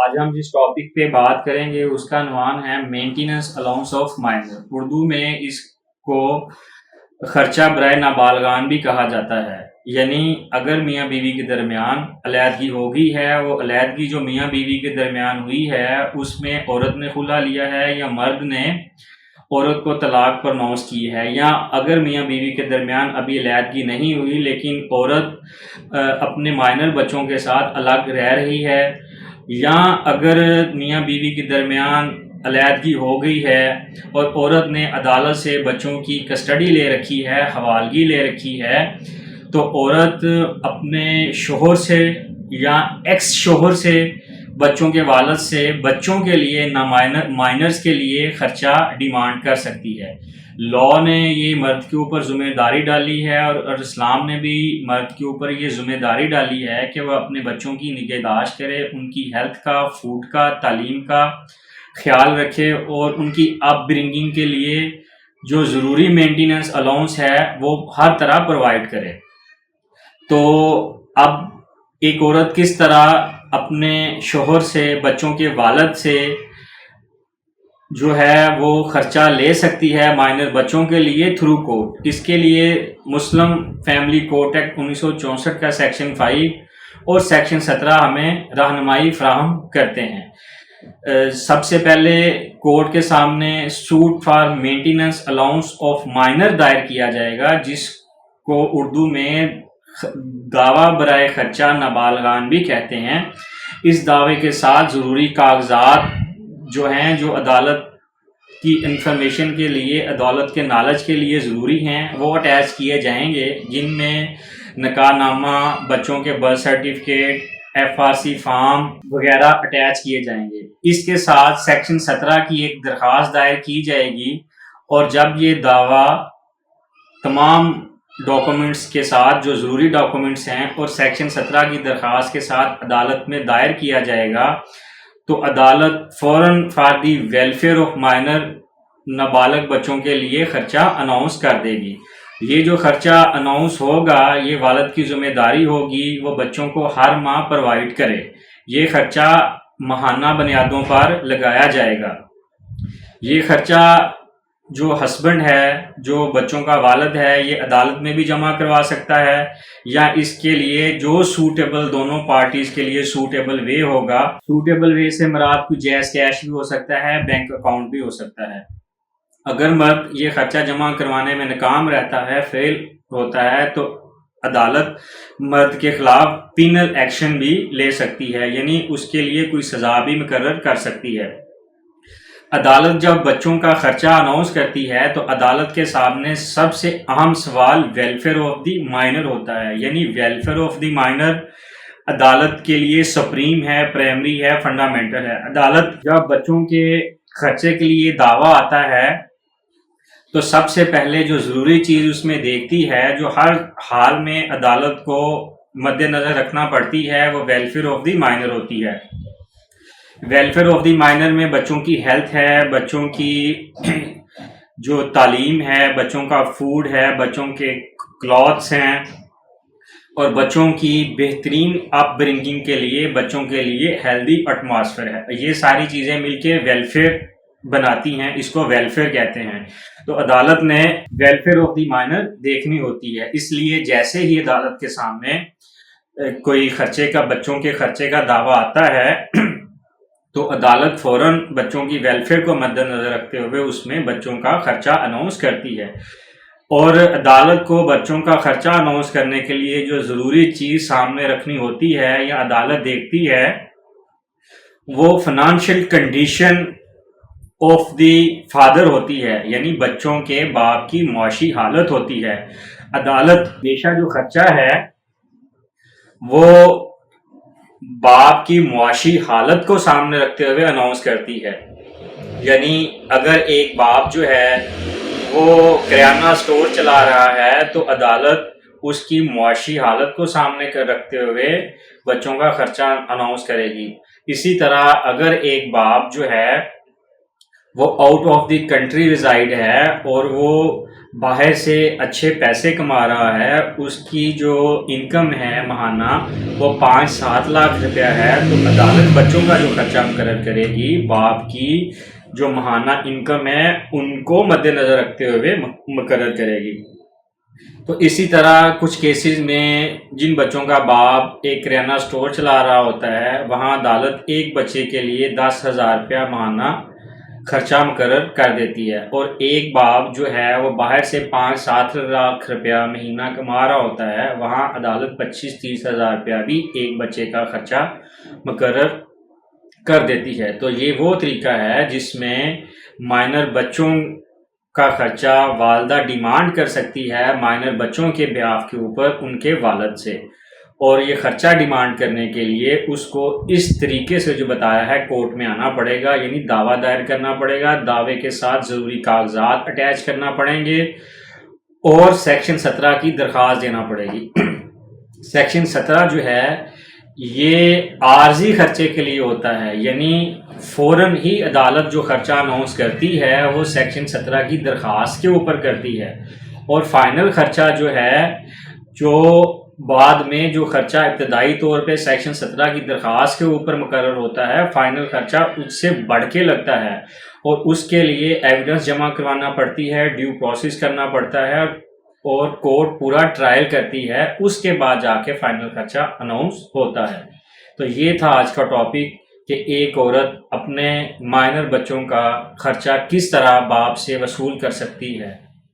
آج ہم جس ٹاپک پہ بات کریں گے اس کا عنوان ہے maintenance allowance of minor. Urdu میں اس کو خرچہ برائے نابالغان بھی کہا جاتا ہے. یعنی اگر میاں بیوی کے درمیان علیحدگی ہو گئی ہے، وہ علیحدگی جو میاں بیوی کے درمیان ہوئی ہے اس میں عورت نے خلا لیا ہے یا مرد نے عورت کو طلاق پرنونس کی ہے، یا اگر میاں بیوی کے درمیان ابھی علیحدگی نہیں ہوئی لیکن عورت اپنے مائنر بچوں کے ساتھ الگ رہ رہی ہے، یا اگر میاں بیوی کے درمیان علیحدگی ہو گئی ہے اور عورت نے عدالت سے بچوں کی کسٹڈی لے رکھی ہے، حوالگی لے رکھی ہے، تو عورت اپنے شوہر سے یا ایکس شوہر سے، بچوں کے والد سے بچوں کے لیے مائنرز کے لیے خرچہ ڈیمانڈ کر سکتی ہے. لا نے یہ مرد کے اوپر ذمہ داری ڈالی ہے اور اسلام نے بھی مرد کے اوپر یہ ذمہ داری ڈالی ہے کہ وہ اپنے بچوں کی نگہداشت کرے، ان کی ہیلتھ کا، فوڈ کا، تعلیم کا خیال رکھے اور ان کی اپ برنگنگ کے لیے جو ضروری مینٹیننس الاؤنس ہے وہ ہر طرح پرووائڈ کرے. تو اب ایک عورت کس طرح اپنے شوہر سے، بچوں کے والد سے جو ہے وہ خرچہ لے سکتی ہے مائنر بچوں کے لیے تھرو کورٹ. اس کے لیے مسلم فیملی کورٹ ایکٹ 1964 کا سیکشن 5 اور سیکشن 17 ہمیں رہنمائی فراہم کرتے ہیں. سب سے پہلے کورٹ کے سامنے suit for maintenance allowance of minor دائر کیا جائے گا، جس کو اردو میں دعویٰ برائے خرچہ نابالغان بھی کہتے ہیں. اس دعوے کے ساتھ ضروری کاغذات جو ہیں، جو عدالت کی انفارمیشن کے لیے، عدالت کے نالج کے لیے ضروری ہیں، وہ اٹیچ کیے جائیں گے، جن میں نکاح نامہ، بچوں کے برتھ سرٹیفکیٹ، FRC فارم وغیرہ اٹیچ کیے جائیں گے. اس کے ساتھ سیکشن 17 کی ایک درخواست دائر کی جائے گی، اور جب یہ دعویٰ تمام ڈاکومنٹس کے ساتھ، جو ضروری ڈاکومنٹس ہیں، اور سیکشن 17 کی درخواست کے ساتھ عدالت میں دائر کیا جائے گا، تو عدالت فوراً for the welfare of minor, نابالغ بچوں کے لیے خرچہ اناؤنس کر دے گی. یہ جو خرچہ اناؤنس ہوگا یہ والد کی ذمہ داری ہوگی، وہ بچوں کو ہر ماہ پرووائڈ کرے. یہ خرچہ ماہانہ بنیادوں پر لگایا جائے گا. یہ خرچہ جو ہسبینڈ ہے، جو بچوں کا والد ہے، یہ عدالت میں بھی جمع کروا سکتا ہے، یا اس کے لیے جو سوٹیبل، دونوں پارٹیز کے لیے سوٹیبل وے ہوگا. سوٹیبل وے سے مراد کوئی جائز کیش بھی ہو سکتا ہے، بینک اکاؤنٹ بھی ہو سکتا ہے. اگر مرد یہ خرچہ جمع کروانے میں ناکام رہتا ہے، فیل ہوتا ہے، تو عدالت مرد کے خلاف پینل ایکشن بھی لے سکتی ہے، یعنی اس کے لیے کوئی سزا بھی مقرر کر سکتی ہے. عدالت جب بچوں کا خرچہ اناؤنس کرتی ہے تو عدالت کے سامنے سب سے اہم سوال ویلفیئر آف دی مائنر ہوتا ہے. یعنی ویلفیئر آف دی مائنر عدالت کے لیے سپریم ہے، پرائمری ہے، فنڈامنٹل ہے. عدالت جب بچوں کے خرچے کے لیے دعویٰ آتا ہے تو سب سے پہلے جو ضروری چیز اس میں دیکھتی ہے، جو ہر حال میں عدالت کو مد نظر رکھنا پڑتی ہے، وہ ویلفیئر آف دی مائنر ہوتی ہے. ویلفیئر آف دی مائنر میں بچوں کی ہیلتھ ہے، بچوں کی جو تعلیم ہے، بچوں کا فوڈ ہے، بچوں کے کلاتھس ہیں، اور بچوں کی بہترین اپ برنگنگ کے لیے بچوں کے لیے ہیلدی ایٹماسفیئر ہے. یہ ساری چیزیں مل کے ویلفیئر بناتی ہیں، اس کو ویلفیئر کہتے ہیں. تو عدالت نے ویلفیئر آف دی مائنر دیکھنی ہوتی ہے. اس لیے جیسے ہی عدالت کے سامنے کوئی بچوں کے خرچے کا دعویٰ آتا ہے تو عدالت فوراً بچوں کی ویلفیئر کو مد نظر رکھتے ہوئے اس میں بچوں کا خرچہ اناؤنس کرتی ہے. اور عدالت کو بچوں کا خرچہ اناؤنس کرنے کے لیے جو ضروری چیز سامنے رکھنی ہوتی ہے یا عدالت دیکھتی ہے، وہ financial condition of the father ہوتی ہے، یعنی بچوں کے باپ کی معاشی حالت ہوتی ہے. عدالت ہمیشہ جو خرچہ ہے وہ باپ کی معاشی حالت کو سامنے رکھتے ہوئے اناؤنس کرتی ہے. یعنی اگر ایک باپ جو ہے وہ کریانہ سٹور چلا رہا ہے تو عدالت اس کی معاشی حالت کو سامنے رکھتے ہوئے بچوں کا خرچہ اناؤنس کرے گی. اسی طرح اگر ایک باپ جو ہے وہ out of the country reside ہے اور وہ باہر سے اچھے پیسے کما رہا ہے، اس کی جو انکم ہے ماہانہ وہ 5-7 لاکھ روپیہ ہے، تو عدالت بچوں کا جو خرچہ مقرر کرے گی، باپ کی جو ماہانہ انکم ہے ان کو مد نظر رکھتے ہوئے مقرر کرے گی۔ تو اسی طرح کچھ کیسز میں جن بچوں کا باپ ایک کریانہ سٹور چلا رہا ہوتا ہے، وہاں عدالت ایک بچے کے لیے 10,000 روپیہ ماہانہ خرچہ مقرر کر دیتی ہے، اور ایک باپ جو ہے وہ باہر سے 5-7 لاکھ روپیہ مہینہ کما رہا ہوتا ہے، وہاں عدالت 25-30 ہزار روپیہ بھی ایک بچے کا خرچہ مقرر کر دیتی ہے۔ تو یہ وہ طریقہ ہے جس میں مائنر بچوں کا خرچہ والدہ ڈیمانڈ کر سکتی ہے مائنر بچوں کے بیاف کے اوپر ان کے والد سے، اور یہ خرچہ ڈیمانڈ کرنے کے لیے اس کو اس طریقے سے جو بتایا ہے کورٹ میں آنا پڑے گا، یعنی دعویٰ دائر کرنا پڑے گا، دعوے کے ساتھ ضروری کاغذات اٹیچ کرنا پڑیں گے، اور سیکشن 17 کی درخواست دینا پڑے گی۔ سیکشن 17 جو ہے یہ عارضی خرچے کے لیے ہوتا ہے، یعنی فوراً ہی عدالت جو خرچہ اناؤنس کرتی ہے وہ سیکشن 17 کی درخواست کے اوپر کرتی ہے، اور فائنل خرچہ جو ہے، جو بعد میں جو خرچہ ابتدائی طور پہ سیکشن 17 کی درخواست کے اوپر مقرر ہوتا ہے، فائنل خرچہ اس سے بڑھ کے لگتا ہے، اور اس کے لیے ایویڈنس جمع کروانا پڑتی ہے، ڈیو پروسیس کرنا پڑتا ہے، اور کورٹ پورا ٹرائل کرتی ہے، اس کے بعد جا کے فائنل خرچہ اناؤنس ہوتا ہے۔ تو یہ تھا آج کا ٹاپک کہ ایک عورت اپنے مائنر بچوں کا خرچہ کس طرح باپ سے وصول کر سکتی ہے۔